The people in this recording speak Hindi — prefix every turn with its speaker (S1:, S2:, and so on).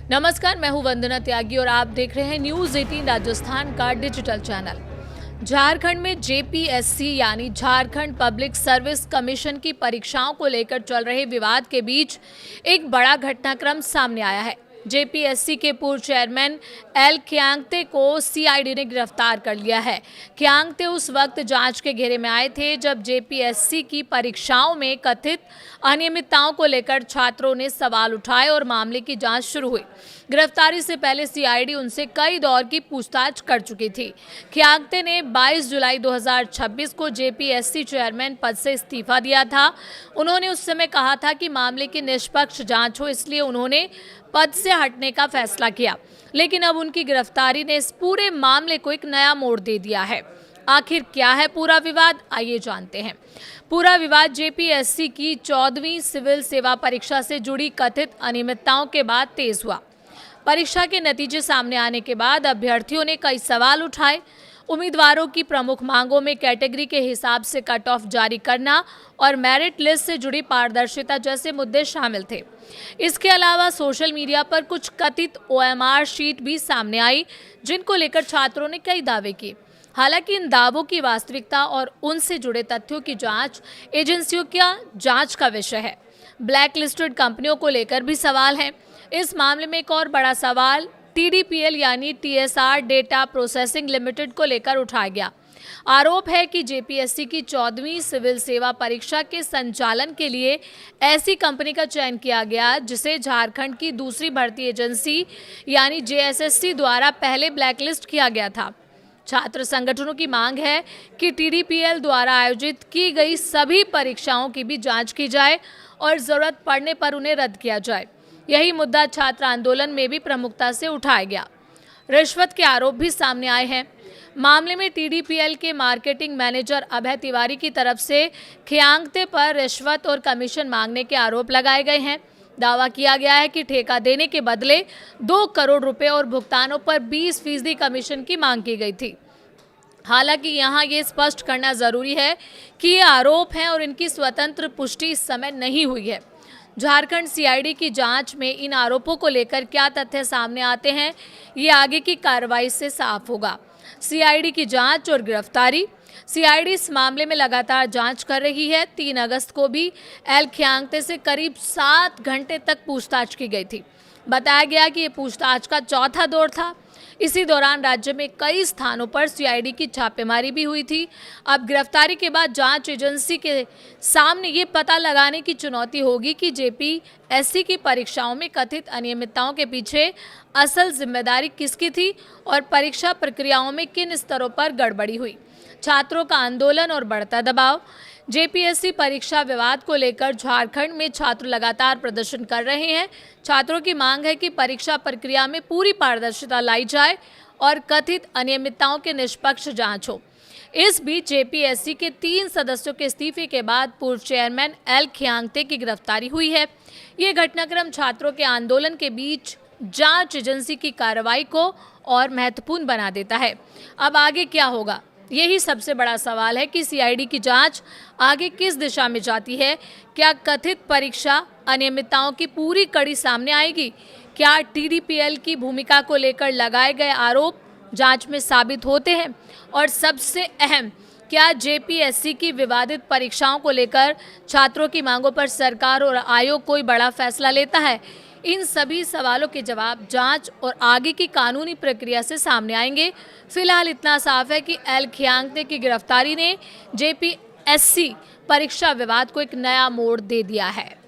S1: नमस्कार, मैं हूं वंदना त्यागी और आप देख रहे हैं न्यूज़ 18 राजस्थान का डिजिटल चैनल। झारखंड में जेपीएससी यानी झारखंड पब्लिक सर्विस कमीशन की परीक्षाओं को लेकर चल रहे विवाद के बीच एक बड़ा घटनाक्रम सामने आया है। जेपीएससी के पूर्व चेयरमैन एल खियांगते को सीआईडी ने गिरफ्तार कर लिया है। खियांगते उस वक्त जांच के घेरे में आए थे जब जेपीएससी की परीक्षाओं में कथित अनियमितताओं को लेकर छात्रों ने सवाल उठाए और मामले की जांच शुरू हुई। गिरफ्तारी से पहले सीआईडी उनसे कई दौर की पूछताछ कर चुकी थी। खियांगते ने 22 जुलाई 2026 को जेपीएससी चेयरमैन पद से इस्तीफा दिया था। उन्होंने उस समय कहा था कि मामले की निष्पक्ष जांच हो, इसलिए उन्होंने पद से हटने का फैसला किया। लेकिन अब उनकी गिरफ्तारी ने इस पूरे मामले को एक नया मोड़ दे दिया है। आखिर क्या है पूरा विवाद, आइए जानते हैं। पूरा विवाद जेपीएससी की 14वीं सिविल सेवा परीक्षा से जुड़ी कथित अनियमितताओं के बाद तेज हुआ। परीक्षा के नतीजे सामने आने के बाद अभ्यर्थियों ने कई सवाल उठाए। उम्मीदवारों की प्रमुख मांगों में कैटेगरी के हिसाब से कट ऑफ जारी करना और मेरिट लिस्ट से जुड़ी पारदर्शिता जैसे मुद्दे शामिल थे। इसके अलावा सोशल मीडिया पर कुछ कथित ओएमआर शीट भी सामने आई, जिनको लेकर छात्रों ने कई दावे किए। हालांकि इन दावों की वास्तविकता और उनसे जुड़े तथ्यों की जांच एजेंसियों का जांच का विषय है। ब्लैक लिस्टेड कंपनियों को लेकर भी सवाल है। इस मामले में एक और बड़ा सवाल टीडीपीएल यानी टीएसआर डेटा प्रोसेसिंग लिमिटेड को लेकर उठाया गया। आरोप है कि जेपीएससी की 14वीं सिविल सेवा परीक्षा के संचालन के लिए ऐसी कंपनी का चयन किया गया जिसे झारखंड की दूसरी भर्ती एजेंसी यानी जेएसएससी द्वारा पहले ब्लैकलिस्ट किया गया था। छात्र संगठनों की मांग है कि टीडीपीएल द्वारा आयोजित की गई सभी परीक्षाओं की भी जांच की जाए और जरूरत पड़ने पर उन्हें रद्द किया जाए। यही मुद्दा छात्र आंदोलन में भी प्रमुखता से उठाया गया। रिश्वत के आरोप भी सामने आए हैं। मामले में टीडीपीएल के मार्केटिंग मैनेजर अभय तिवारी की तरफ से खियांगते पर रिश्वत और कमीशन मांगने के आरोप लगाए गए हैं। दावा किया गया है कि ठेका देने के बदले 2 करोड़ रुपए और भुगतानों पर 20% कमीशन की मांग की गई थी। हालांकि यहाँ ये स्पष्ट करना जरूरी है कि ये आरोप हैं और इनकी स्वतंत्र पुष्टि इस समय नहीं हुई है। झारखंड सीआईडी की जांच में इन आरोपों को लेकर क्या तथ्य सामने आते हैं, ये आगे की कार्रवाई से साफ होगा। सीआईडी की जांच और गिरफ्तारी। सीआईडी इस मामले में लगातार जांच कर रही है। 3 अगस्त को भी एल खियांगते से करीब 7 घंटे तक पूछताछ की गई थी। बताया गया कि ये पूछताछ का चौथा दौर था। इसी दौरान राज्य में कई स्थानों पर सीआईडी की छापेमारी भी हुई थी। अब गिरफ्तारी के बाद जांच एजेंसी के सामने ये पता लगाने की चुनौती होगी कि जेपीएससी की परीक्षाओं में कथित अनियमितताओं के पीछे असल जिम्मेदारी किसकी थी और परीक्षा प्रक्रियाओं में किन स्तरों पर गड़बड़ी हुई। छात्रों का आंदोलन और बढ़ता दबाव। जेपीएससी परीक्षा विवाद को लेकर झारखंड में छात्र लगातार प्रदर्शन कर रहे हैं। छात्रों की मांग है कि परीक्षा प्रक्रिया में पूरी पारदर्शिता लाई जाए और कथित अनियमितताओं की निष्पक्ष जांच हो। इस बीच जेपीएससी के 3 सदस्यों के इस्तीफे के बाद पूर्व चेयरमैन एल खियांगते की गिरफ्तारी हुई है। ये घटनाक्रम छात्रों के आंदोलन के बीच जांच एजेंसी की कार्रवाई को और महत्वपूर्ण बना देता है। अब आगे क्या होगा, यही सबसे बड़ा सवाल है कि सीआईडी की जांच आगे किस दिशा में जाती है। क्या कथित परीक्षा अनियमितताओं की पूरी कड़ी सामने आएगी? क्या टीडीपीएल की भूमिका को लेकर लगाए गए आरोप जांच में साबित होते हैं? और सबसे अहम, क्या जेपीएससी की विवादित परीक्षाओं को लेकर छात्रों की मांगों पर सरकार और आयोग कोई बड़ा फैसला लेता है? इन सभी सवालों के जवाब जांच और आगे की कानूनी प्रक्रिया से सामने आएंगे। फिलहाल इतना साफ है कि एल खियांगते की गिरफ्तारी ने जेपीएससी परीक्षा विवाद को एक नया मोड़ दे दिया है।